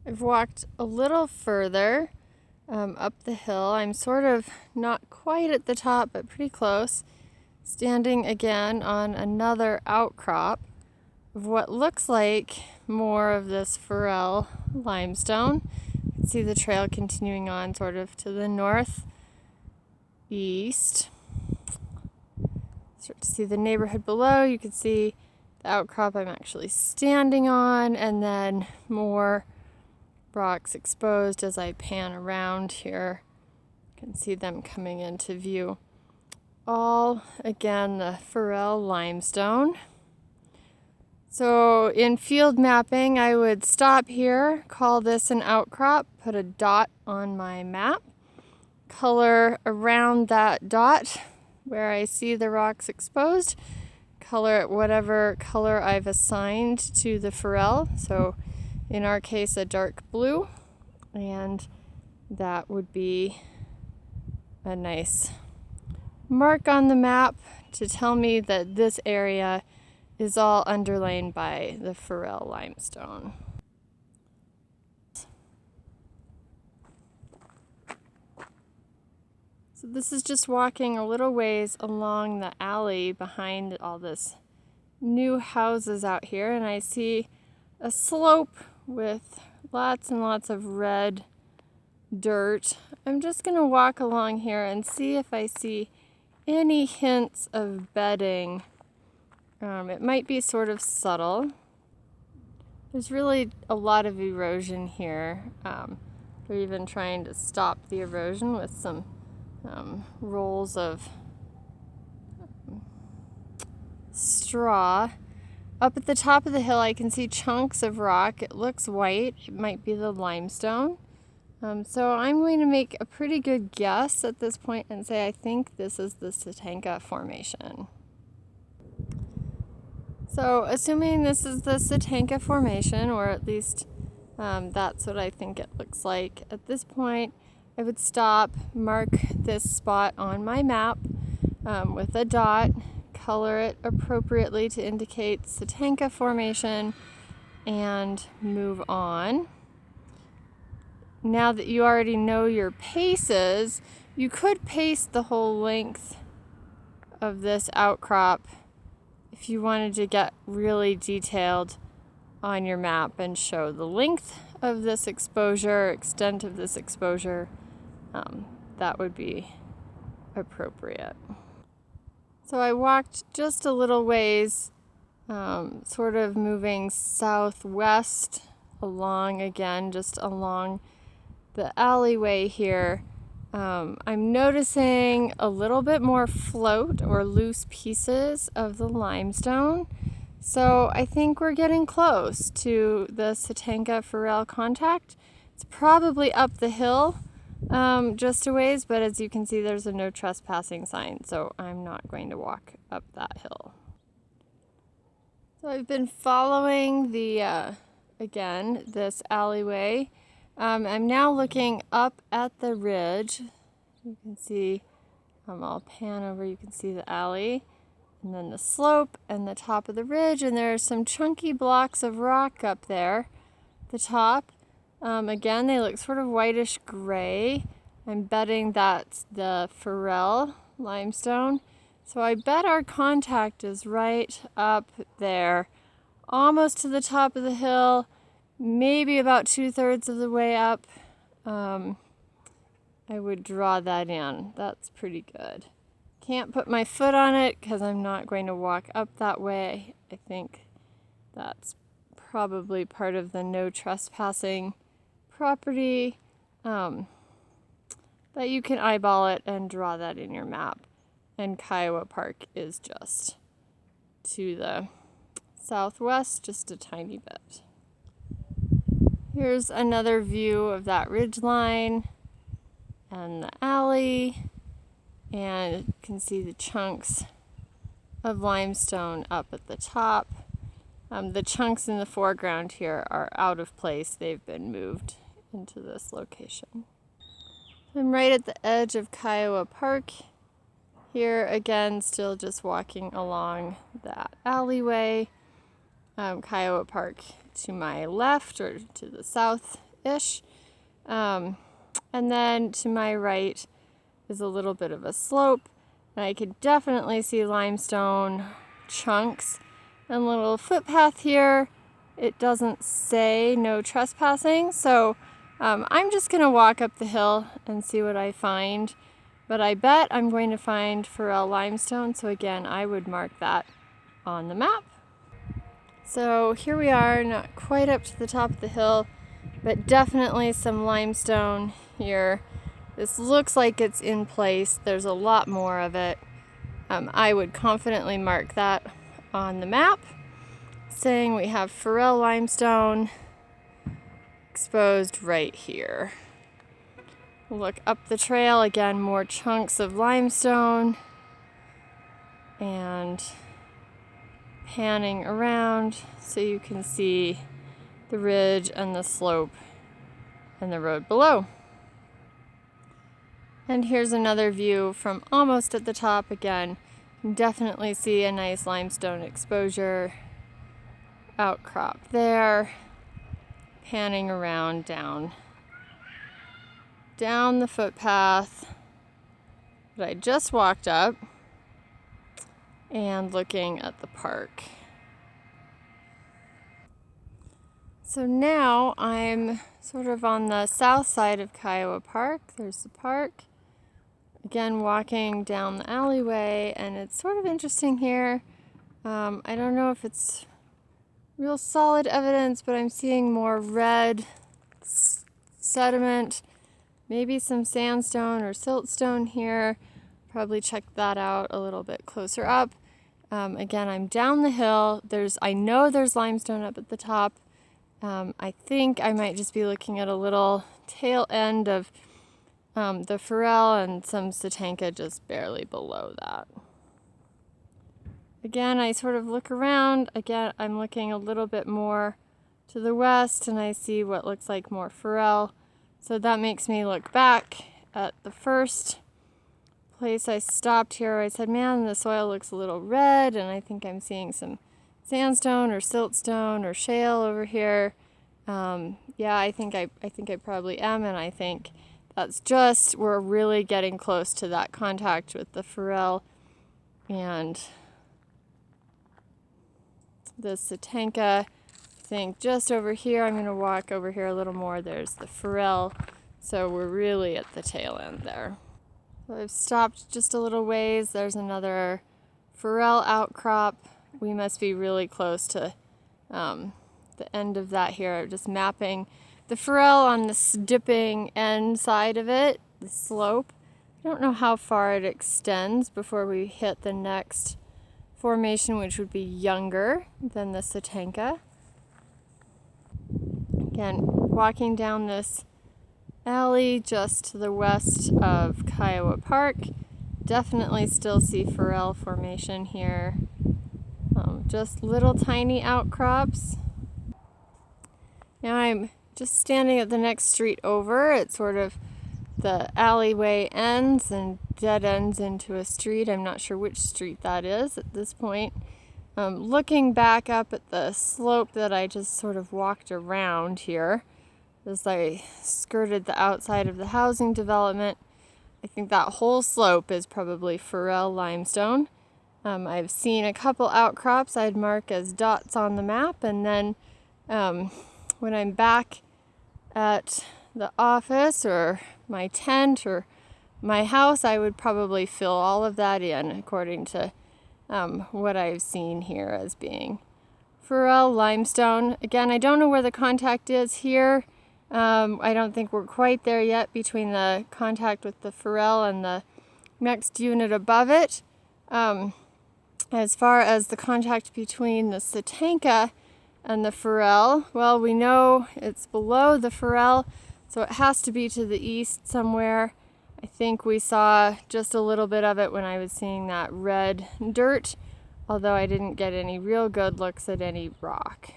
I've walked a little further up the hill. I'm sort of not quite at the top, but pretty close, standing again on another outcrop of what looks like more of this Farrell limestone. You can see the trail continuing on sort of to the northeast. Start to see the neighborhood below. You can see the outcrop I'm actually standing on, and then more rocks exposed as I pan around here. You can see them coming into view. All, again, the Farrell limestone. So in field mapping, I would stop here, call this an outcrop, put a dot on my map, color around that dot where I see the rocks exposed, color it whatever color I've assigned to the Farrell. So in our case, a dark blue, and that would be a nice mark on the map to tell me that this area is all underlain by the Farrell limestone. So this is just walking a little ways along the alley behind all this new houses out here, and I see a slope with lots and lots of red dirt. I'm just going to walk along here and see if I see any hints of bedding. It might be sort of subtle. There's really a lot of erosion here. They're even trying to stop the erosion with some rolls of straw. Up at the top of the hill, I can see chunks of rock. It looks white. It might be the limestone. So I'm going to make a pretty good guess at this point and say I think this is the Tatanka Formation. So assuming this is the Tatanka Formation, or at least that's what I think it looks like, at this point I would stop, mark this spot on my map with a dot, color it appropriately to indicate Tatanka Formation, and move on. Now that you already know your paces, you could pace the whole length of this outcrop if you wanted to get really detailed on your map and show the length of this exposure, extent of this exposure. That would be appropriate. So I walked just a little ways, sort of moving southwest along again, just along the alleyway here. I'm noticing a little bit more float or loose pieces of the limestone. So I think we're getting close to the Tatanka Farrell contact. It's probably up the hill just a ways, but as you can see, there's a no trespassing sign, so I'm not going to walk up that hill. So I've been following the, again, this alleyway. I'm now looking up at the ridge. You can see, I'll pan over, you can see the alley, and then the slope and the top of the ridge, and there are some chunky blocks of rock up there at the top. Again, they look sort of whitish gray. I'm betting that's the Farrell limestone. So I bet our contact is right up there, almost to the top of the hill, maybe about 2/3 of the way up. I would draw that in. That's pretty good. Can't put my foot on it because I'm not going to walk up that way. I think that's probably part of the no trespassing property. But you can eyeball it and draw that in your map. And Kiowa Park is just to the southwest, just a tiny bit. Here's another view of that ridge line and the alley, and you can see the chunks of limestone up at the top. The chunks in the foreground here are out of place. They've been moved into this location. I'm right at the edge of Kiowa Park. Here again, still just walking along that alleyway. Kiowa Park to my left, or to the south, ish. And then to my right is a little bit of a slope, and I could definitely see limestone chunks and a little footpath here. It doesn't say no trespassing, so I'm just gonna walk up the hill and see what I find. But I bet I'm going to find Forel limestone, so again, I would mark that on the map. So here we are, not quite up to the top of the hill, but definitely some limestone here. This looks like it's in place. There's a lot more of it. I would confidently mark that on the map, saying we have Forel limestone exposed right here. Look up the trail, again, more chunks of limestone, and panning around so you can see the ridge and the slope and the road below. And here's another view from almost at the top again. You can definitely see a nice limestone exposure, outcrop there, panning around down the footpath that I just walked up and looking at the park. So now I'm sort of on the south side of Kiowa Park. There's the park. Again, walking down the alleyway, and it's sort of interesting here. I don't know if it's real solid evidence, but I'm seeing more red sediment, maybe some sandstone or siltstone here. Probably check that out a little bit closer up. Again, I'm down the hill. I know there's limestone up at the top. I think I might just be looking at a little tail end of the Forel and some Satanka just barely below that. Again, I sort of look around. Again, I'm looking a little bit more to the west, and I see what looks like more Forel. So that makes me look back at the first place I stopped here. I said, man, the soil looks a little red, and I think I'm seeing some sandstone or siltstone or shale over here. Yeah, I think I probably am, and I think that's just, we're really getting close to that contact with the Forel and the Satanka. I think just over here, I'm going to walk over here a little more. There's the Forel, so we're really at the tail end there. So I've stopped just a little ways. There's another Forel outcrop. We must be really close to the end of that here. Just mapping the Forel on this dipping end side of it, the slope. I don't know how far it extends before we hit the next formation, which would be younger than the Satanka. Again, walking down this alley just to the west of Kiowa Park. Definitely still see Forel formation here. Just little tiny outcrops. Now I'm just standing at the next street over. It's sort of the alleyway ends and dead ends into a street. I'm not sure which street that is at this point. Looking back up at the slope that I just sort of walked around here as I skirted the outside of the housing development, I think that whole slope is probably Forel limestone. I've seen a couple outcrops I'd mark as dots on the map, and then when I'm back at the office or my tent or my house, I would probably fill all of that in according to what I've seen here as being Forel limestone. Again, I don't know where the contact is here. I don't think we're quite there yet between the contact with the Forel and the next unit above it. As far as the contact between the Satanka and the Forel, well, we know it's below the Forel, so it has to be to the east somewhere. I think we saw just a little bit of it when I was seeing that red dirt, although I didn't get any real good looks at any rock.